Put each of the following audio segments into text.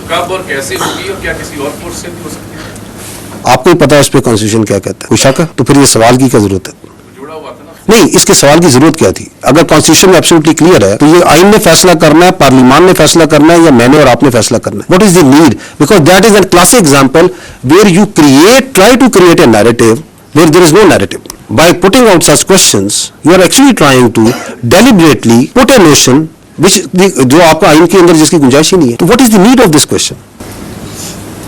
کب اور کیسے ہوگی اور کیا کسی اور فورس سے بھی ہو سکتی ہے؟ آپ کو ہی پتا ہے اس پہ کانسٹیٹیوشن کیا کہتا ہے؟ کوئی شک ہے؟ تو پھر یہ سوال کی کیا ضرورت ہے؟ جڑا ہوا تھا نا. نہیں، اس کے سوال کی ضرورت کیا تھی؟ اگر کانسٹیٹیوشن میں ایبسولوٹلی کلیئر ہے تو یہ آئین نے فیصلہ کرنا ہے، پارلیمان نے فیصلہ کرنا ہے، یا میں نے اور آپ نے فیصلہ کرنا ہے؟ What is the need? Because that is a classic example where you try to create a narrative where there is no narrative. By putting out such questions, you are actually trying to deliberately put a notion which جو آپ کا آئین کے اندر جس کی گنجائش ہی نہیں ہے. تو what is the need of this question?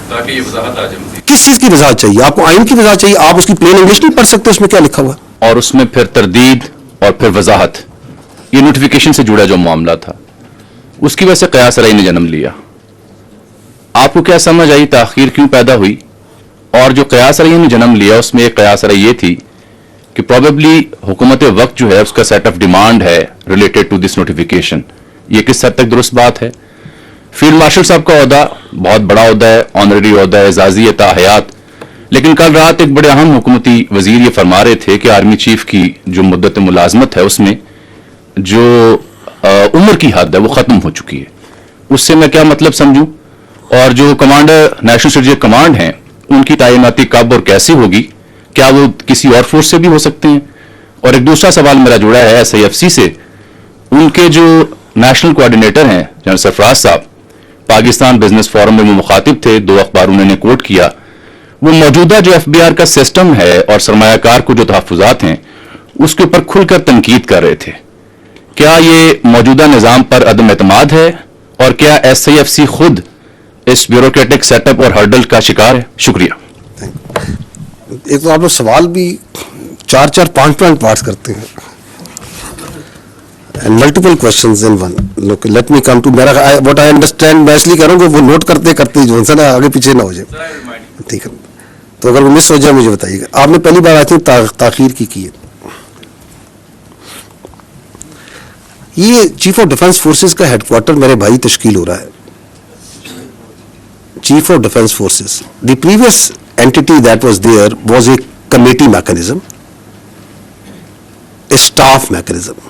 تاکہ یہ وضاحت آ جائے. کس چیز کی وضاحت چاہیے آپ کو؟ آئین کی وضاحت چاہیے. آپ اس کی پلین انگلش نہیں پڑھ سکتے اس میں کیا لکھا ہوا ہے؟ اور اس میں پھر تردید اور پھر وضاحت، یہ نوٹیفیکیشن سے جڑا جو معاملہ تھا اس کی وجہ سے قیاس رأی نے جنم لیا. آپ کو کیا سمجھ آئی تاخیر کیوں پیدا ہوئی؟ اور جو قیاس رأی نے جنم لیا اس میں ایک قیاس رأی یہ تھی کہ پروبیبلی حکومت وقت جو ہے اس کا سیٹ آف ڈیمانڈ ہے ریلیٹڈ ٹو دس نوٹیفیکیشن. یہ کس حد تک درست بات ہے؟ فیلڈ مارشل صاحب کا عہدہ بہت بڑا عہدہ ہے، آنریری عہدہ ہے، اعزازی ہے تا حیات. لیکن کل رات ایک بڑے اہم حکومتی وزیر یہ فرما رہے تھے کہ آرمی چیف کی جو مدت ملازمت ہے اس میں جو عمر کی حد ہے وہ ختم ہو چکی ہے. اس سے میں کیا مطلب سمجھوں؟ اور جو کمانڈر نیشنل اسٹریٹجک کمانڈ ہیں ان کی تعیناتی کب اور کیسی ہوگی؟ کیا وہ کسی اور فورس سے بھی ہو سکتے ہیں؟ اور ایک دوسرا سوال میرا جڑا ہے SIFC سے. ان کے جو نیشنل کوآرڈینیٹر ہیں جنرل سرفراز صاحب، پاکستان بزنس فورم میں وہ مخاطب تھے، 2 اخباروں نے کوٹ کیا. وہ موجودہ جو FBR کا سسٹم ہے اور سرمایہ کار کو جو تحفظات ہیں اس کے اوپر کھل کر تنقید کر رہے تھے. کیا یہ موجودہ نظام پر عدم اعتماد ہے؟ اور کیا SIFC خود اس بیوروکریٹک سیٹ اپ اور ہرڈل کا شکار ہے؟ شکریہ. ایک تو آپ لوگ سوال بھی 4 5 پارٹس کرتے ہیں and multiple questions in one. Look, let me come to what I understand. میں اس لیے کہہ رہا ہوں کہ وہ نوٹ کرتے کرتے جو ہے نا آگے پیچھے نہ ہو جائے. ٹھیک ہے، تو اگر وہ مس ہو جائے مجھے بتائیے گا. آپ نے پہلی بار آئی تھی تاخیر کی ہے. یہ چیف آف ڈیفنس فورسز کا ہیڈ کوارٹر میرے بھائی تشکیل ہو رہا ہے. Chief of defence forces, the previous entity that was there was a committee mechanism, a staff mechanism.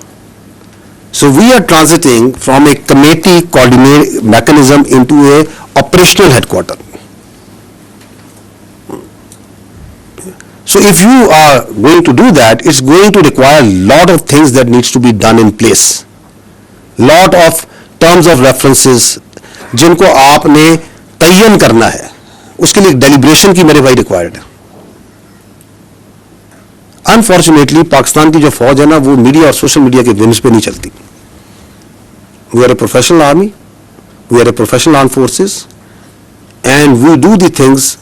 So we are transiting from a committee coordinate mechanism into a operational headquarter. So if you are going to do that, it's going to require a lot of things that needs to be done in place. Lot of terms of references جن کو آپ نے تعین کرنا ہے، اس کے لیے deliberation کی میرے بھائی ریکوائرڈ ہے. انفارچونیٹلی پاکستان کی جو فوج ہے نا وہ میڈیا اور سوشل میڈیا کے ونس پہ نہیں چلتی. We are a professional army, we are a professional arm forces, and we do the things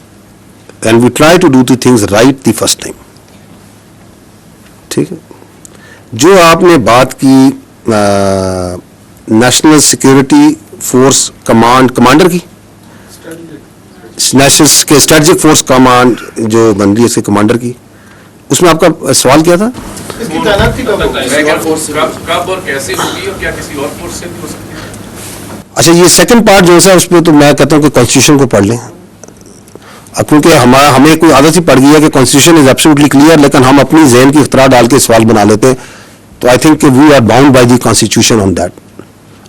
and we try to do the things right the first time. ٹھیک ہے. جو آپ نے بات کی نیشنل سیکورٹی فورس کمانڈر کی، national strategic force command جو بن رہی ہے اس کے کمانڈر کی، اس میں آپ کا سوال کیا تھا؟ کب اور کیسے ہوگی اور کیا کسی اور فورس سے بھی ہو سکتی ہے؟ اچھا، یہ سیکنڈ پارٹ جو ہے اس پہ تو میں کہتا ہوں کہ کانسٹیٹیوشن کو پڑھ لیں، کیونکہ ہمیں کوئی عادت ہی پڑ گئی ہے کہ کانسٹیٹیوشن از ایبسولوٹلی کلیئر، لیکن ہم اپنی ذہن کی اختراع ڈال کے سوال بنا لیتے ہیں. تو آئی تھنک کہ we are bound by the constitution on that.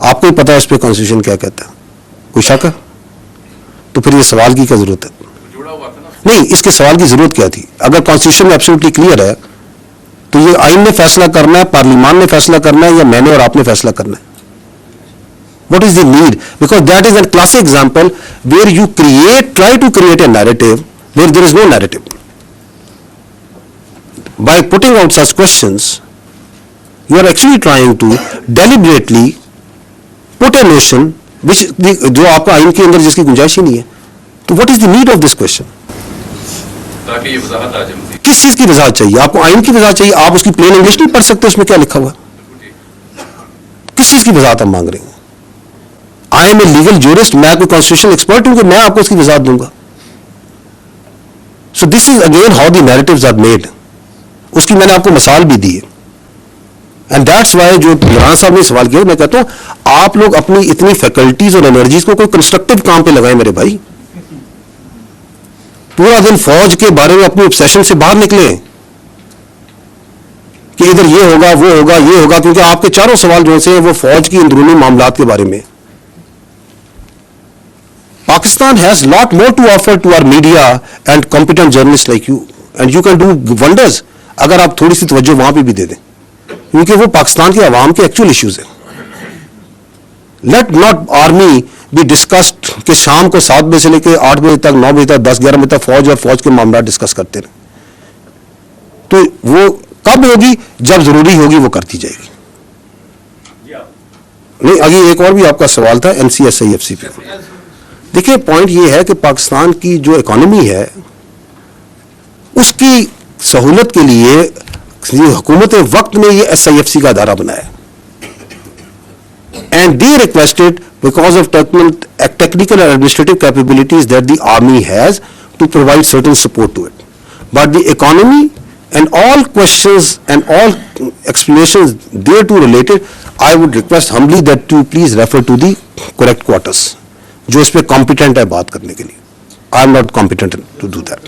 آپ کو ہی پتا ہے اس پہ کانسٹیٹیوشن کیا کہتا ہے. کوئی شک ہے؟ تو پھر یہ سوال کی کیا ضرورت ہے؟ نہیں، اس کے سوال کی ضرورت کیا تھی؟ اگر کانسٹیٹیوشن میں ایبسولوٹلی کلیئر ہے تو یہ آئین نے فیصلہ کرنا ہے، پارلیمان نے فیصلہ کرنا ہے، یا میں نے اور آپ نے فیصلہ کرنا ہے؟ What is the need? Because that is a classic example where you try to create a narrative where there is no narrative. By putting out such questions you are actually trying to deliberately put a notion which جو آپ کا آئین کے اندر جس کی گنجائش ہی نہیں ہے. تو what is the need of this question? تاکہ یہ وضاحت آ جائے. کس چیز کی وضاحت چاہیے آپ کو؟ آئین کی وضاحت چاہیے. آپ اس کی پلین انگلش نہیں پڑھ سکتے اس میں کیا لکھا ہوا ہے؟ کس چیز کی وضاحت ہم مانگ رہے ہیں؟ I am a legal jurist, میں کوئی کانسٹیٹیوشن ایکسپرٹ ہوں کہ میں آپ کو اس کی وضاحت دوں گا؟ So this is again how the narratives are made. اس کی میں نے آپ کو مثال بھی دی ہے. اینڈ دیٹس وائی جو عمران صاحب نے سوال کیا، میں کہتا ہوں آپ لوگ اپنی اتنی فیکلٹیز اور انرجیز کو کوئی کنسٹرکٹیو کام پہ لگائیں میرے بھائی. پورا دن فوج کے بارے میں اپنی obsession سے باہر نکلیں کہ ادھر یہ ہوگا وہ ہوگا یہ ہوگا، کیونکہ آپ کے چاروں سوال جو سے وہ فوج کی اندرونی معاملات کے بارے میں. Pakistan has lot more to offer to our media and competent journalists like you, and you can do wonders اگر آپ تھوڑی سی توجہ وہاں پہ بھی دے دیں, کیونکہ وہ پاکستان کے عوام کے ایکچوئل ایشوز ہیں. Let not army be discussed کہ شام کو 7 بجے سے لے کے 8 بجے تک, 9 بجے تک, 10-11 بجے تک فوج اور فوج کے معاملات ڈسکس کرتے رہیں. تو وہ کب ہوگی؟ جب ضروری ہوگی وہ کرتی جائے گی. نہیں, آگے ایک اور بھی آپ کا سوال تھا NCSIFC پہ. دیکھیں پوائنٹ یہ ہے کہ پاکستان کی جو اکانومی ہے اس کی سہولت کے لیے حکومت وقت نے یہ SIFC کا ادارہ بنایا, and the requested because of technical and administrative capabilities that the army has to provide certain support to it. But the economy and all questions and all explanations thereto related, I would request humbly that you please refer to the correct quarters جو اس پہ competent ہے بات کرنے کے لیے. I am not competent to do that.